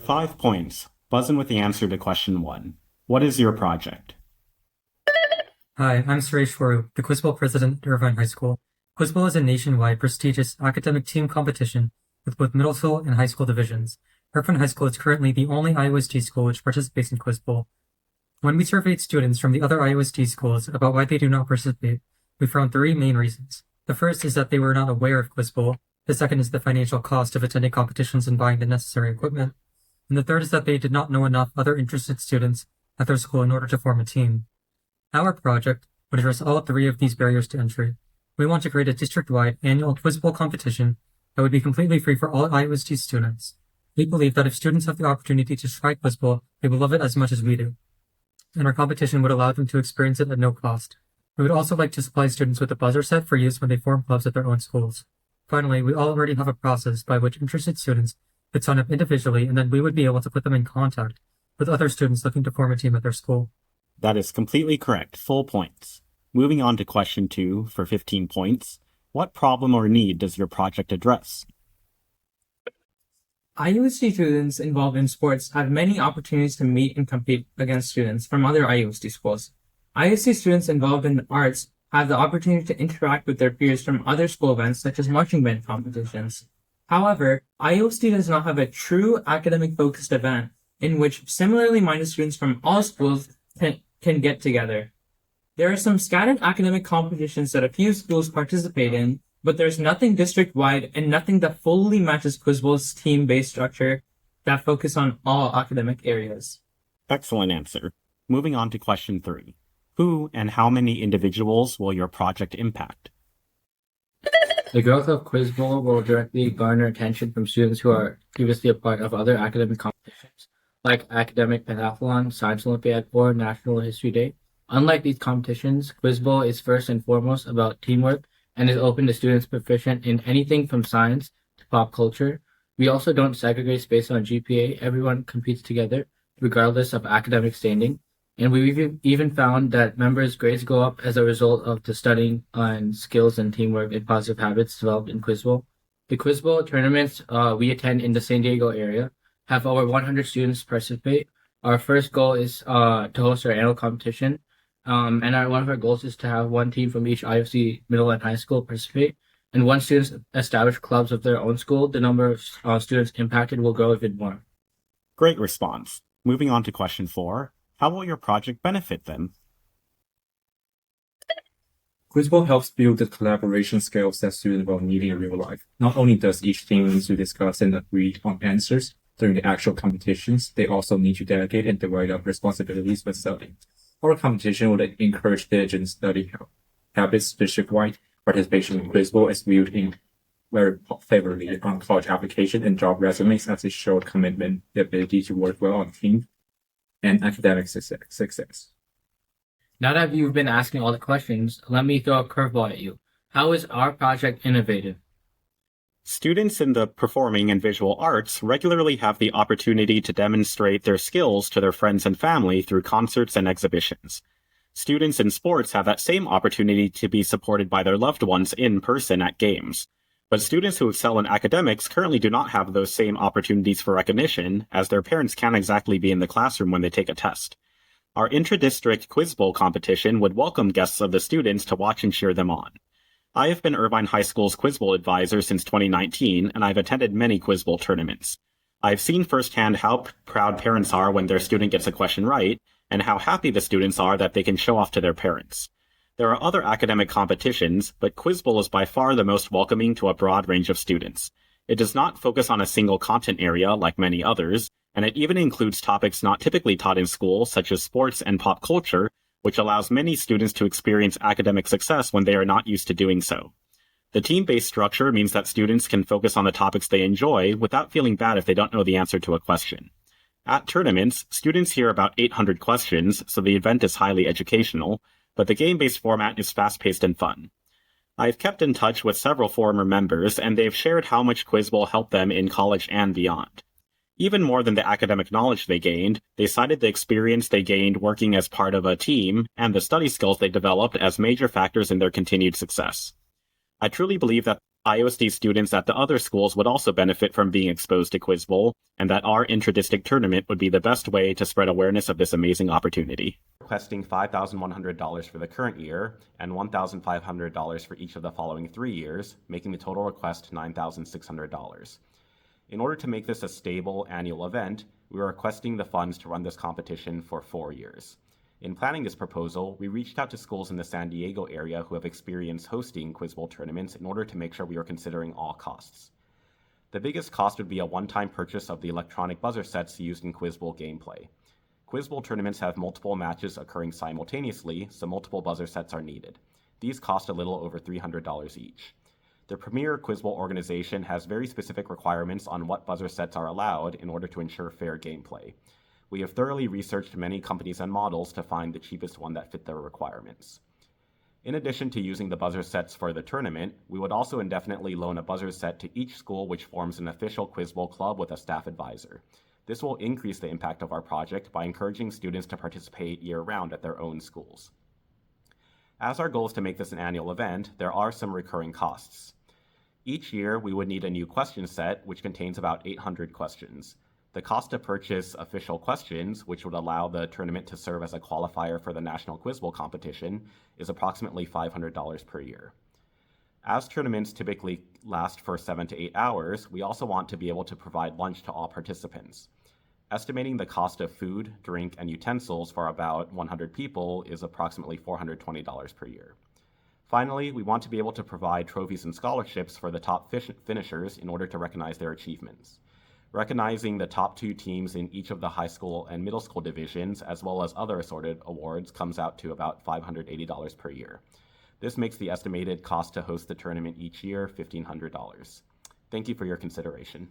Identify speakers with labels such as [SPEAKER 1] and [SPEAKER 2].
[SPEAKER 1] 5 points. Buzz in with the answer to question 1. What is your project?
[SPEAKER 2] Hi, I'm Suresh Waru, the Quiz Bowl president at Irvine High School. Quiz Bowl is a nationwide prestigious academic team competition with both middle school and high school divisions. Irvine High School is currently the only IOSD school which participates in Quiz Bowl. When we surveyed students from the other IOSD schools about why they do not participate, we found 3 main reasons. The first is that they were not aware of Quiz Bowl. The second is the financial cost of attending competitions and buying the necessary equipment. And the third is that they did not know enough other interested students at their school in order to form a team. Our project would address all 3 of these barriers to entry. We want to create a district-wide annual Quiz Bowl competition that would be completely free for all IOSD students. We believe that if students have the opportunity to try Quiz Bowl, they will love it as much as we do. And our competition would allow them to experience it at no cost. We would also like to supply students with a buzzer set for use when they form clubs at their own schools. Finally, we already have a process by which interested students could sign up individually, and then we would be able to put them in contact with other students looking to form a team at their school.
[SPEAKER 1] That is completely correct. Full points. Moving on to question 2 for 15 points. What problem or need does your project address?
[SPEAKER 3] IUSD students involved in sports have many opportunities to meet and compete against students from other IUSD schools. IUSD students involved in the arts have the opportunity to interact with their peers from other school events such as marching band competitions. However, IUSD does not have a true academic-focused event in which similarly minded students from all schools can get together. There are some scattered academic competitions that a few schools participate in, but there's nothing district-wide and nothing that fully matches Quiz Bowl's team-based structure that focus on all academic areas.
[SPEAKER 1] Excellent answer. Moving on to question 3. Who and how many individuals will your project impact?
[SPEAKER 4] The growth of Quiz Bowl will directly garner attention from students who are previously a part of other academic competitions, like Academic Pentathlon, Science Olympiad, or National History Day. Unlike these competitions, Quiz Bowl is first and foremost about teamwork and is open to students proficient in anything from science to pop culture. We also don't segregate based on GPA. Everyone competes together, regardless of academic standing. And we've even found that members' grades go up as a result of the studying on skills and teamwork and positive habits developed in Quiz Bowl. The Quiz Bowl tournaments we attend in the San Diego area have over 100 students participate. Our first goal is to host our annual competition. And one of our goals is to have one team from each IFC middle and high school participate. And once students establish clubs of their own school, the number of students impacted will grow even more.
[SPEAKER 1] Great response. Moving on to question 4. How will your project benefit them?
[SPEAKER 5] Quiz Bowl helps build the collaboration skills that students will need in real life. Not only does each team need to discuss and agree on answers during the actual competitions, they also need to delegate and divide up responsibilities when studying. Our competition will encourage diligent study habits district-wide. Participation in Quiz Bowl is viewed very favorably on college application and job resumes as it shows commitment, the ability to work well on team, and academic success.
[SPEAKER 4] Now that you've been asking all the questions, let me throw a curveball at you. How is our project innovative?
[SPEAKER 1] Students in the performing and visual arts regularly have the opportunity to demonstrate their skills to their friends and family through concerts and exhibitions. Students in sports have that same opportunity to be supported by their loved ones in person at games. But students who excel in academics currently do not have those same opportunities for recognition, as their parents can't exactly be in the classroom when they take a test. Our intra-district Quiz Bowl competition would welcome guests of the students to watch and cheer them on. I have been Irvine High School's Quiz Bowl advisor since 2019, and I've attended many Quiz Bowl tournaments. I've seen firsthand how proud parents are when their student gets a question right, and how happy the students are that they can show off to their parents. There are other academic competitions, but Quiz Bowl is by far the most welcoming to a broad range of students. It does not focus on a single content area like many others, and it even includes topics not typically taught in school, such as sports and pop culture, which allows many students to experience academic success when they are not used to doing so. The team-based structure means that students can focus on the topics they enjoy without feeling bad if they don't know the answer to a question. At tournaments, students hear about 800 questions, so the event is highly educational, but the game-based format is fast-paced and fun. I've kept in touch with several former members, and they've shared how much Quiz Bowl helped them in college and beyond. Even more than the academic knowledge they gained, they cited the experience they gained working as part of a team and the study skills they developed as major factors in their continued success. I truly believe that IOSD students at the other schools would also benefit from being exposed to Quiz Bowl, and that our intra-district tournament would be the best way to spread awareness of this amazing opportunity. Requesting $5,100 for the current year and $1,500 for each of the following 3 years, making the total request $9,600. In order to make this a stable annual event, we are requesting the funds to run this competition for 4 years. In planning this proposal, we reached out to schools in the San Diego area who have experience hosting Quiz Bowl tournaments in order to make sure we are considering all costs. The biggest cost would be a one-time purchase of the electronic buzzer sets used in Quiz Bowl gameplay. Quiz Bowl tournaments have multiple matches occurring simultaneously, so multiple buzzer sets are needed. These cost a little over $300 each. The premier Quiz Bowl organization has very specific requirements on what buzzer sets are allowed in order to ensure fair gameplay. We have thoroughly researched many companies and models to find the cheapest one that fit their requirements. In addition to using the buzzer sets for the tournament, we would also indefinitely loan a buzzer set to each school which forms an official Quiz Bowl club with a staff advisor. This will increase the impact of our project by encouraging students to participate year-round at their own schools. As our goal is to make this an annual event, there are some recurring costs. Each year, we would need a new question set, which contains about 800 questions. The cost to purchase official questions, which would allow the tournament to serve as a qualifier for the National Quiz Bowl competition, is approximately $500 per year. As tournaments typically last for 7 to 8 hours, we also want to be able to provide lunch to all participants. Estimating the cost of food, drink, and utensils for about 100 people is approximately $420 per year. Finally, we want to be able to provide trophies and scholarships for the top finishers in order to recognize their achievements. Recognizing the top 2 teams in each of the high school and middle school divisions, as well as other assorted awards, comes out to about $580 per year. This makes the estimated cost to host the tournament each year $1,500. Thank you for your consideration.